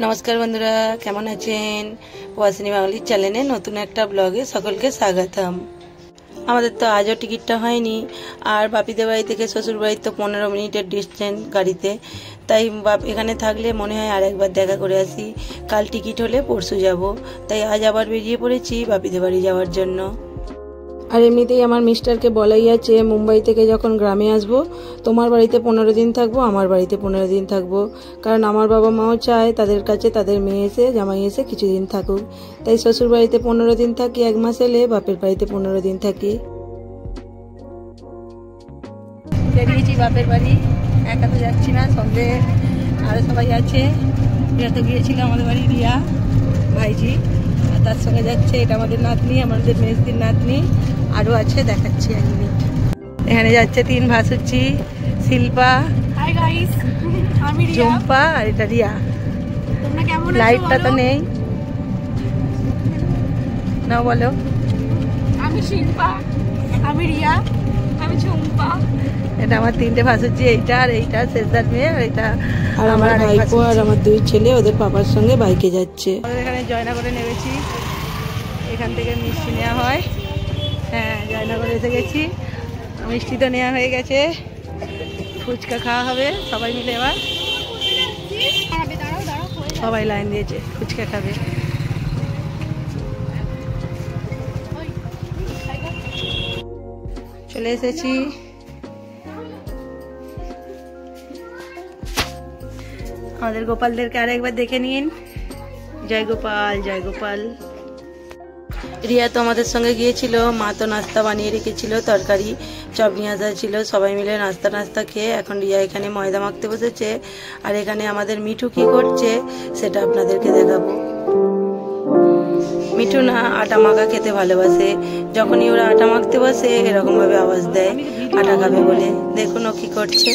नमस्कार बंधुरा केमन आছেন ওয়াসিনী বাঙালির চ্যানেলে নতুন একটা ব্লগে সকলকে স্বাগতম। আমাদের তো আজও টিকিটটা হয়নি আর বাপিদের বাড়ি থেকে শ্বশুর বাড়ি তো 15 মিনিটের ডিস্টেন্স গাড়িতে, তাই এখানে থাকলে মনে হয় আরেকবার দেখা করে আসি। কাল টিকিট হলে পরশু যাব, তাই আজ আবার বেরিয়ে পড়েছি বাপিদের বাড়ি যাওয়ার জন্য। আর এমনিতেই আমার মিস্টারকে বলাই আছে মুম্বাই থেকে যখন গ্রামে আসবো তোমার বাড়িতে 15 দিন থাকবো, আমার বাড়িতে 15 দিন থাকবো, কারণ আমার বাবা মাও চায় তাদের কাছে তাদের মেয়ে এসে জামাই এসে কিছুদিন থাকুক। তাই শ্বশুর বাড়িতে 15 দিন থাকি, 1 মাস এলে বাপের বাড়িতে 15 দিন থাকি। বেরিয়েছি বাপের বাড়ি, একা তো যাচ্ছি না, সঙ্গে আরো সবাই আছে। রিয়া তো গিয়েছিল আমাদের বাড়ি, রিয়া ভাইজি, আর তার সঙ্গে যাচ্ছে এটা আমাদের নাতনি, আমাদের মেজদির নাতনি, আরো আছে দেখাচ্ছি 1 মিনিট। এখানে যাচ্ছে 3 ভাসুচি, শিল্পা, হাই গাইস, আমি রিয়া, জম্পা আর এটা রিয়া। তোমরা কেমন আছো? লাইটটা তো নেই না, বলো। আমি শিল্পা, আমি রিয়া, আমি ঝুম্পা। এটা আমার 3টে ভাসুচি, এইটা আর এইটা শেষদার মেয়ে, আর এটা আর আমার ভাইপো আর আমার 2 ছেলে ওদের পাপার সঙ্গে বাইকে যাচ্ছে। আমাদের এখানে জয়নগরে নেমেছি, এখান থেকে মিষ্টি নেওয়া হয়। হ্যাঁ, জয়নগরে এসে গেছি, মিষ্টি তো নেওয়া হয়ে গেছে, ফুচকা খাওয়া হবে সবাই মিলে। এবার সবাই লাইন দিয়েছে, ফুচকা খাবে। চলে এসেছি। আমাদের গোপালদেরকে আরেকবার দেখে নিন। জয় গোপাল, জয় গোপাল। রিয়া তো আমাদের সঙ্গে গিয়েছিল, মা তো নাস্তা বানিয়ে রেখেছিল, তরকারি চপ নিয়ে আসা ছিল, সবাই মিলে নাস্তা খেয়ে এখন রিয়া এখানে ময়দা মাখতে বসেছে। আর এখানে আমাদের মিঠু কি করছে সেটা আপনাদেরকে দেখাবো। মিঠু না আটা মাখা খেতে ভালোবাসে, যখনই ওরা আটা মাখতে বসে এরকম ভাবে আওয়াজ দেয় আটা খাবে বলে। দেখুন ও কি করছে।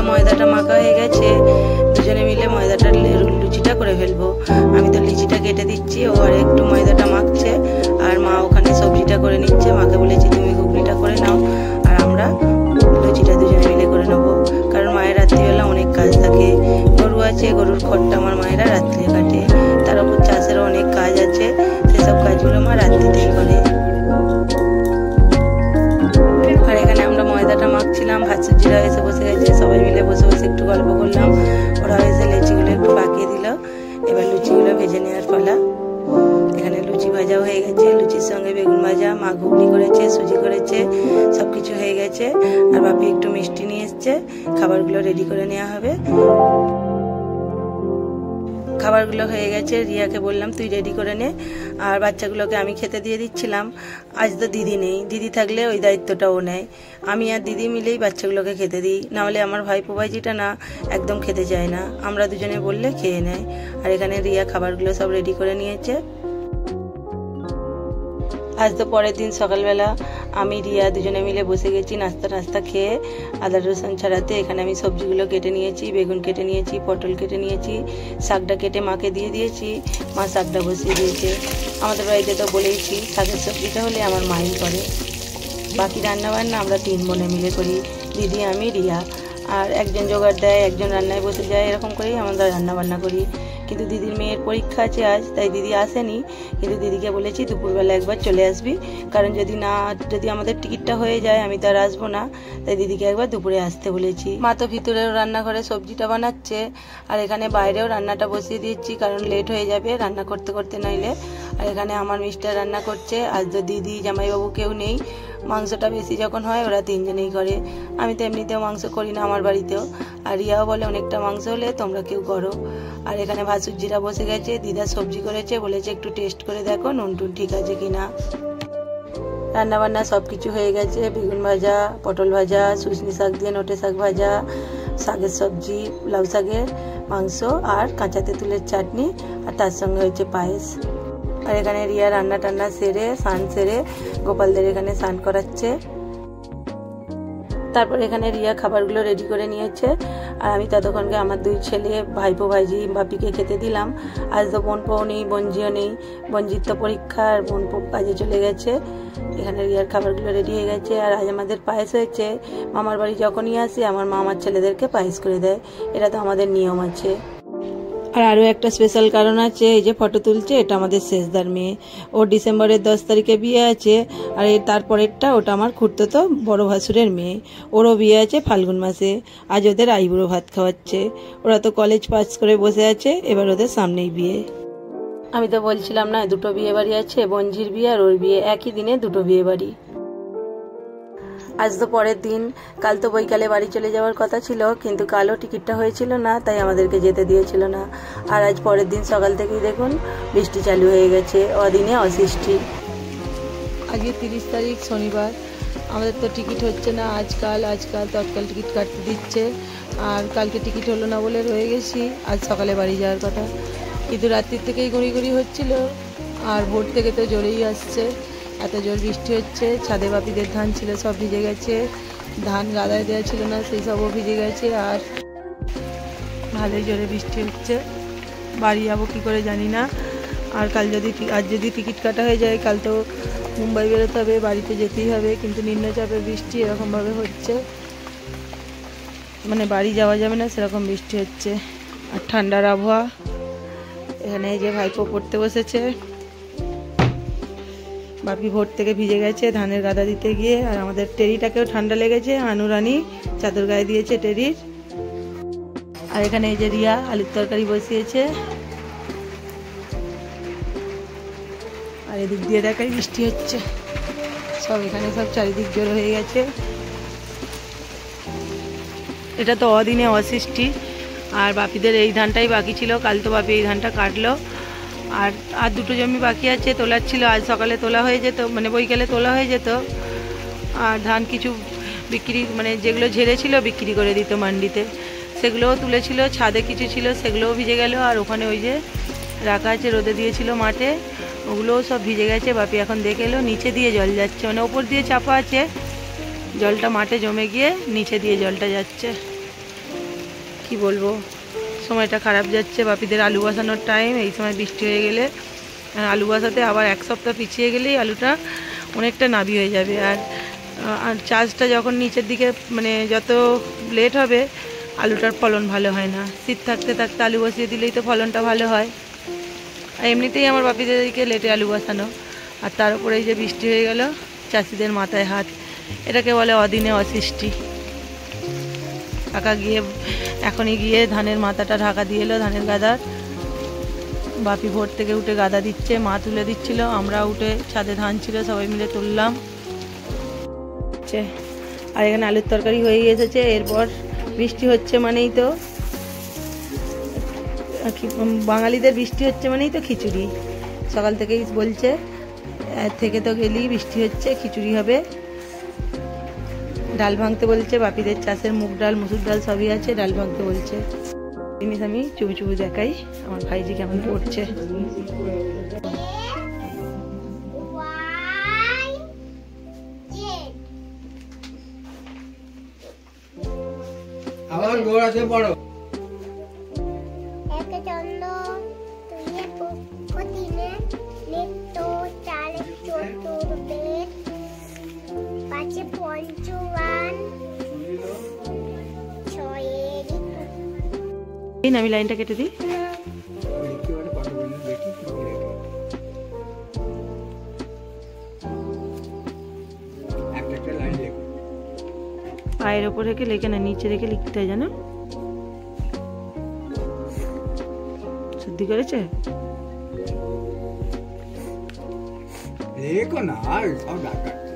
ময়দাটা মাখা হয়ে গেছে, দুজনে মিলে ময়দাটা লুচিটা করে ফেলবো। আমি তো লিচিটা কেটে দিচ্ছি, ও আর একটু ময়দাটা মাখছে, আর মা ওখানে সবজিটা করে নিচ্ছে। মাকে বলেছি তুমি ঘুগনিটা করে নাও, আর আমরা লুচিটা দুজনে মিলে করে নেবো, কারণ মায়ের রাত্রিবেলা অনেক কাজ থাকে। গরু আছে, গরুর খড়টা আমার মায়েরা রাত্রে কাটে, তার উপর চাষেরও অনেক কাজ আছে, সেসব কাজগুলো মা রাত্রিতেই করে। আর এখানে আমরা ময়দাটা মাখছিলাম, ভাসুজিরা এসে বসে গেছে, সবাই মিলে বসে বসে একটু গল্প করলাম। ওরা এসে লুচিগুলো একটু পাকিয়ে দিল, এবার লুচিগুলো ভেজে নেওয়ার পালা। এখানে লুচি ভাজা হয়ে গেছে, লুচির সঙ্গে বেগুন ভাজা, মা ঘুগনি করেছে, সুজি করেছে, সবকিছু হয়ে গেছে। আর বাপি একটু মিষ্টি নিয়ে এসছে, খাবারগুলো রেডি করে নেওয়া হবে। খাবারগুলো হয়ে গেছে, রিয়াকে বললাম তুই রেডি করে নে, আর বাচ্চাগুলোকে আমি খেতে দিয়ে দিচ্ছিলাম। আজ তো দিদি নেই, দিদি থাকলে ওই দায়িত্বটা ও নেয়। আমি আর দিদি মিলেই বাচ্চাগুলোকে খেতে দিই, নাহলে আমার ভাইপো ভাইজিটা না একদম খেতে চায় না, আমরা দুজনে বললে খেয়ে নেয়। আর এখানে রিয়া খাবারগুলো সব রেডি করে নিয়েছে। আজ তো পরের দিন সকালবেলা আমি রিয়া দুজনে মিলে বসে গেছি নাস্তা খেয়ে আদা রসুন ছাড়াতে। এখানে আমি সবজিগুলো কেটে নিয়েছি, বেগুন কেটে নিয়েছি, পটল কেটে নিয়েছি, শাকটা কেটে মাকে দিয়ে দিয়েছি, মা শাকটা বসিয়ে দিয়েছে। আমাদের বাড়িতে তো বলেইছি শাকের সবজিটা হলে আমার মাই করে, বাকি রান্নাবান্না আমরা 3 বোনে মিলে করি, দিদি, আমি, রিয়া। আর একজন জোগাড় দেয়, একজন রান্নায় বসে যায়, এরকম করেই আমরা রান্না বান্না করি। কিন্তু দিদির মেয়ের পরীক্ষা আছে আজ, তাই দিদি আসেনি। কিন্তু দিদিকে বলেছি দুপুরবেলা একবার চলে আসবি, কারণ যদি আমাদের টিকিটটা হয়ে যায় আমি তো আর আসবো না, তাই দিদিকে একবার দুপুরে আসতে বলেছি। মা তো ভিতরেও রান্নাঘরে সবজিটা বানাচ্ছে, আর এখানে বাইরেও রান্নাটা বসিয়ে দিয়েছি, কারণ লেট হয়ে যাবে রান্না করতে করতে নইলে। আর এখানে আমার মিস্টার রান্না করছে। আজ তো দিদি জামাইবাবু কেউ নেই, মাংসটা বেশি যখন হয় ওরা তিনজনেই করে। আমি তো এমনিতেও মাংস করি না আমার বাড়িতেও, আর রিয়াও বলে অনেকটা মাংস হলে তোমরা কেউ করো। আর এখানে ভাসুরজিরা বসে গেছে, দিদা সবজি করেছে, বলেছে একটু টেস্ট করে দেখো নুন টুন ঠিক আছে কিনা। রান্নাবান্না সব কিছু হয়ে গেছে, বেগুন ভাজা, পটল ভাজা, শুশনি শাক দিয়ে নোটে শাক ভাজা, শাকের সবজি, লাউ শাকের মাংস, আর কাঁচা তেঁতুলের চাটনি, আর তার সঙ্গে হয়েছে পায়েস। আর এখানে রিয়া রান্না টান্না সেরে স্নান সেরে গোপালদের এখানে স্নান করাচ্ছে। তারপর এখানে রিয়া খাবারগুলো রেডি করে নিয়েছে, আর আমি ততক্ষণকে আমার দুই ছেলে ভাইপো ভাইজি বাপিকে খেতে দিলাম। আজ তো বোনপোও নেই, বোনজিও নেই, বোনজির তো পরীক্ষা আর বোনপো কাজে চলে গেছে। এখানে রিয়ার খাবারগুলো রেডি হয়ে গেছে। আর আজ আমাদের পায়েস হয়েছে। মামার বাড়ি যখনই আসি আমার মা আমার ছেলেদেরকে পায়েস করে দেয়, এটা তো আমাদের নিয়ম আছে। আর আরও একটা স্পেশাল কারণ আছে, এই যে ফটো তুলছে এটা আমাদের শেষদার মেয়ে, ওর ডিসেম্বরের 10 তারিখে বিয়ে আছে। আর এর তারপরেরটা ওটা আমার খুড়তো বড় ভাসুরের মেয়ে, ওরও বিয়ে আছে ফাল্গুন মাসে। আজ ওদের আইবুড়ো ভাত খাওয়াচ্ছে। ওরা তো কলেজ পাস করে বসে আছে, এবার ওদের সামনেই বিয়ে। আমি তো বলছিলাম না দুটো বিয়ে বাড়ি আছে, বঞ্জির বিয়ে আর ওর বিয়ে একই দিনে দুটো বিয়ে বাড়ি। আজ তো পরের দিন, কাল তো বৈকালে বাড়ি চলে যাওয়ার কথা ছিল, কিন্তু কালও টিকিটটা হয়েছিল না, তাই আমাদেরকে যেতে দিয়েছিল না। আর আজ পরের দিন সকাল থেকেই দেখুন বৃষ্টি চালু হয়ে গেছে, অদিনে অসৃষ্টি। আজকে 30 তারিখ শনিবার, আমাদের তো টিকিট হচ্ছে না আজকাল তৎকাল টিকিট কাটতে দিচ্ছে। আর কালকে টিকিট হলো না বলে রয়ে গেছি, আজ সকালে বাড়ি যাওয়ার কথা, কিন্তু রাত্রির থেকেই গুঁড়ি হচ্ছিল। আর ভোর থেকে তো জোরেই আসছে, এত জোর বৃষ্টি হচ্ছে। ছাদে বাপিদের ধান ছিল সব ভিজে গেছে, ধান গাদায় দেওয়া ছিল না সেই সবও ভিজে গেছে। আর ভালোই জোরে বৃষ্টি হচ্ছে, বাড়ি যাবো কী করে জানি না। আর আজ যদি টিকিট কাটা হয়ে যায়, কাল তো মুম্বাই বেরোতে হবে, বাড়িতে যেতেই হবে, কিন্তু নিম্নচাপের বৃষ্টি এরকমভাবে হচ্ছে, মানে বাড়ি যাওয়া যাবে না সেরকম বৃষ্টি হচ্ছে। আর ঠান্ডার আবহাওয়া। এখানে এই যে ভাইপো পড়তে বসেছে, বাপি ভোর থেকে ভিজে গেছে ধানের গাদা দিতে গিয়ে। আর আমাদের টেরিটাকেও ঠান্ডা লেগেছে, আনুরানি চাদর গায়ে দিয়েছে টেরির। আর এখানে এই যে রিয়া আলুর তরকারি বসিয়েছে। আর এদিক দিয়ে দেখাই বৃষ্টি হচ্ছে, সব এখানে সব চারিদিক জোর হয়ে গেছে। এটা তো অদিনে অসৃষ্টি। আর বাপিদের এই ধানটাই বাকি ছিল, কাল তো বাপি এই ধানটা কাটলো। আর দুটো জমি বাকি আছে, তোলার ছিল, আজ সকালে তোলা হয়ে যেত, মানে বৈকালে তোলা হয়ে যেত। আর ধান কিছু বিক্রি, মানে যেগুলো ঝেড়ে ছিল বিক্রি করে দিত মান্ডিতে, সেগুলোও তুলেছিল। ছাদে কিছু ছিল সেগুলোও ভিজে গেল। আর ওখানে ওই যে রাখা আছে রোদে দিয়েছিল মাঠে, ওগুলোও সব ভিজে গেছে। বাপি এখন দেখে এলো নিচে দিয়ে জল যাচ্ছে, মানে ওপর দিয়ে চাপা আছে, জলটা মাঠে জমে গিয়ে নিচে দিয়ে জলটা যাচ্ছে। কি বলবো, সময়টা খারাপ যাচ্ছে। বাপিদের আলু বসানোর টাইম, এই সময় বৃষ্টি হয়ে গেলে আলু বসাতে আবার এক সপ্তাহ পিছিয়ে গেলেই আলুটা অনেকটা নাবি হয়ে যাবে। আর চাষটা যখন নিচের দিকে, মানে যত লেট হবে আলুটার ফলন ভালো হয় না। শীত থাকতে থাকতে আলু বসিয়ে দিলেই তো ফলনটা ভালো হয়। আর এমনিতেই আমার বাপিদেরকে লেটে আলু বসানো, আর তার উপরে এই যে বৃষ্টি হয়ে গেল, চাষিদের মাথায় হাত। এটাকে বলে অদিনে অসৃষ্টি। কাকা এখনই গিয়ে ধানের মাথাটা ঢাকা দিয়ে এলো, ধানের গাদার। বাপি ভোর থেকে উঠে গাদা দিচ্ছে, মা তুলে দিচ্ছিল, আমরা উঠে ছাদে ধান ছিল সবাই মিলে তুললাম। আর এখানে আলুর তরকারি হয়ে এসেছে। এরপর বৃষ্টি হচ্ছে মানেই তো, বাঙালিদের বৃষ্টি হচ্ছে মানেই তো খিচুড়ি। সকাল থেকেই বলছে থেকে তো গেলেই বৃষ্টি হচ্ছে, খিচুড়ি হবে। ডাল ভাঙতে বলছে, বাপিদের চাষের মুগ ডাল মুসুর ডাল সবই আছে, ডাল ভাঙতে বলছে। জিনিস আমি চুবু চুবু দেখাই আমার ভাইজি কেমন পড়ছে। আবার দৌড়াতে পড়ো। আমি লাইনটা কেটে দিই। পায়ের ওপর রেখে লেখে না, নিচে রেখে লিখতে হয় জানো। সত্যি করেছে? লেখো না, সব ডাকাচ্ছে।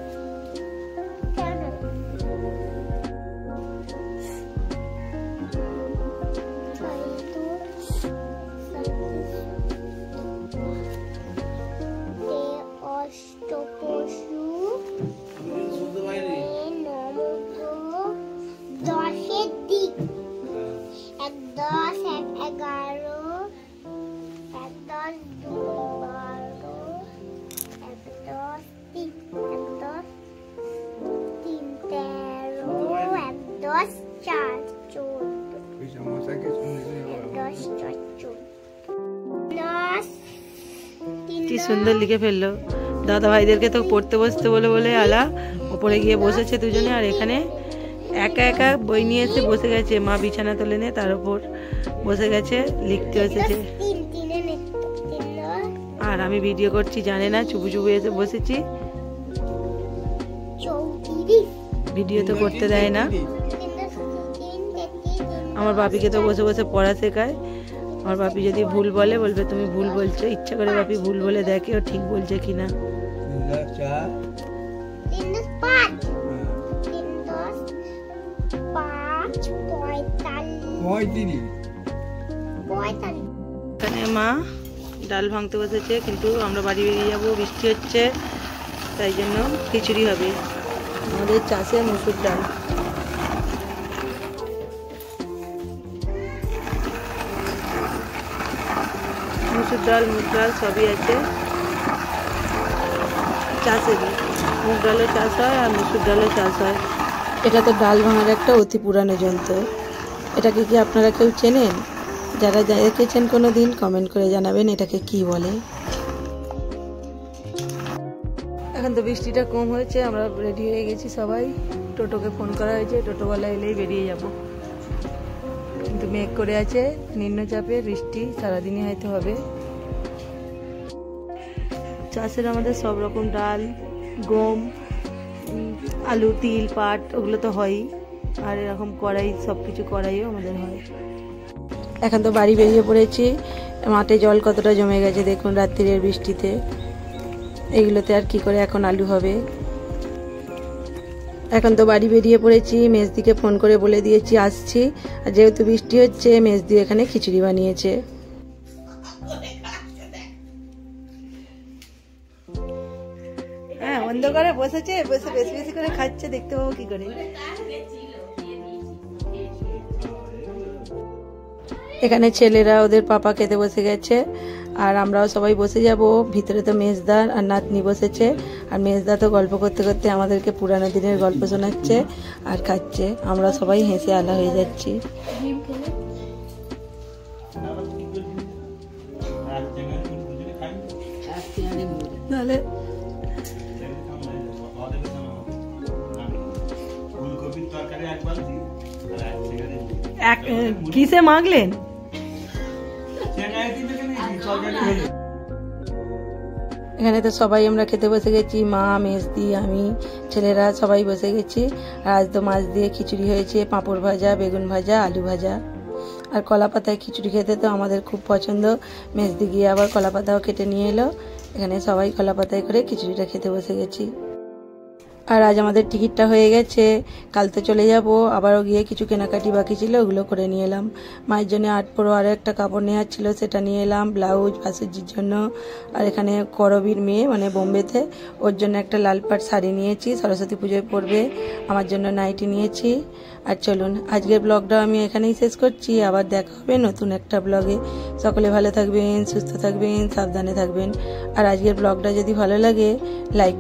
কি সুন্দর লিখে ফেললো। দাদা ভাইদেরকে তো পড়তে বসতে বলে বলে আলা ওপরে গিয়ে বসেছে দুজনে, আর এখানে একা একা বই নিয়ে এসে বসে গেছে। মা বিছানা তুলে নিয়ে তার উপর বসে গেছে, লিখতে এসেছে। আর আমি ভিডিও করছি জানে না, চুপু চুপু এসে বসেছি। ভিডিও তো করতে দেয় না। আমার বাপিকে তো বসে বসে পড়া শেখায়। আমার বাপি যদি ভুল বলে বলবে তুমি ভুল বলছো, ইচ্ছা করে বাপি ভুল বলে দেখে ও ঠিক বলছে কিনা। এখানে মা ডাল ভাঙতে বসেছে, কিন্তু আমরা বাড়ি বেরিয়ে যাবো, বৃষ্টি হচ্ছে, তাই জন্য খিচুড়ি হবে। আমাদের চাষে মুসুর ডাল। মুসুর ডাল মুগ ডাল সবই আছে চাষেরই। মুগ ডালও চাষ হয় আর মুসুর ডালও চাষ হয়। এটা তো ডাল ভাঙার একটা অতি পুরানো যন্ত্র। এটাকে কি আপনারা কেউ চেনেন? যারা দেখেছেন কোনো দিন কমেন্ট করে জানাবেন এটাকে কি বলে। এখন তো বৃষ্টিটা কম হয়েছে, আমরা রেডি হয়ে গেছি সবাই। টোটোকে ফোন করা হয়েছে, টোটোওয়ালা এলেই বেরিয়ে যাব। কিন্তু মেঘ করে আছে, নিম্নচাপে বৃষ্টি সারাদিনই হয়তো হবে। চাষের আমাদের সব রকম ডাল, গম, আলু, তিল, পাট ওগুলো তো হয়ই, আর এরকম কড়াই, সব কিছু কড়াইও আমাদের হয়। এখন তো বাড়ি বেরিয়ে পড়েছি। মাঠে জল কতটা জমে গেছে দেখুন রাত্রির বৃষ্টিতে। এগুলোতে আর কি করে এখন আলু হবে। এখন তো বাড়ি বেরিয়ে পড়েছি। মেজদিকে ফোন করে বলে দিয়েছি আসছি, আর যেহেতু বৃষ্টি হচ্ছে মেজদি এখানে খিচুড়ি বানিয়েছে। হ্যাঁ, অন্ধকারে বসেছে, বসে বেশি বেশি করে খাচ্ছে, দেখতে পাবো কি করে। এখানে ছেলেরা ওদের পাপা খেতে বসে গেছে, আর আমরাও সবাই বসে যাব। ভিতরে তো মেজদা আর নাতনি বসেছে, আর মেজদা তো গল্প করতে করতে আমাদেরকে পুরানো দিনের গল্প শোনাচ্ছে আর খাচ্ছে। আমরা সবাই হেসে আলা হয়ে যাচ্ছি। তাহলে কিসে মাগলেন? এখানে তো সবাই আমরা খেতে বসে গেছি, মা, মেজদি, আমি, ছেলেরা সবাই বসে গেছি। আর আজ তো মাছ দিয়ে খিচুড়ি হয়েছে, পাঁপড় ভাজা, বেগুন ভাজা, আলু ভাজা, আর কলা পাতায় খিচুড়ি খেতে তো আমাদের খুব পছন্দ। মেজদি গিয়ে আবার কলা পাতাও কেটে নিয়ে এলো। এখানে সবাই কলা পাতায় করে খিচুড়িটা খেতে বসে গেছি। আর আজ আমাদের টিকিটটা হয়ে গেছে, কাল তো চলে যাব। আবারও গিয়ে কিছু কেনাকাটি বাকি ছিল, ওগুলো করে নিয়ে এলাম। মায়ের জন্য 8 পরো আরও একটা কাপড় নেওয়ার ছিল, সেটা নিয়ে এলাম। ব্লাউজ ভাসুজির জন্য, আর এখানে করবীর মেয়ে মানে বোম্বেতে, ওর জন্য একটা লাল পাট শাড়ি নিয়েছি, সরস্বতী পুজোয় পরবে। আমার জন্য নাইটি নিয়েছি। আর চলুন আজকের ব্লগটা আমি এখানেই শেষ করছি। আবার দেখা হবে নতুন একটা ব্লগে। সকলে ভালো থাকবেন, সুস্থ থাকবেন, সাবধানে থাকবেন। আর আজকের ব্লগটা যদি ভালো লাগে লাইক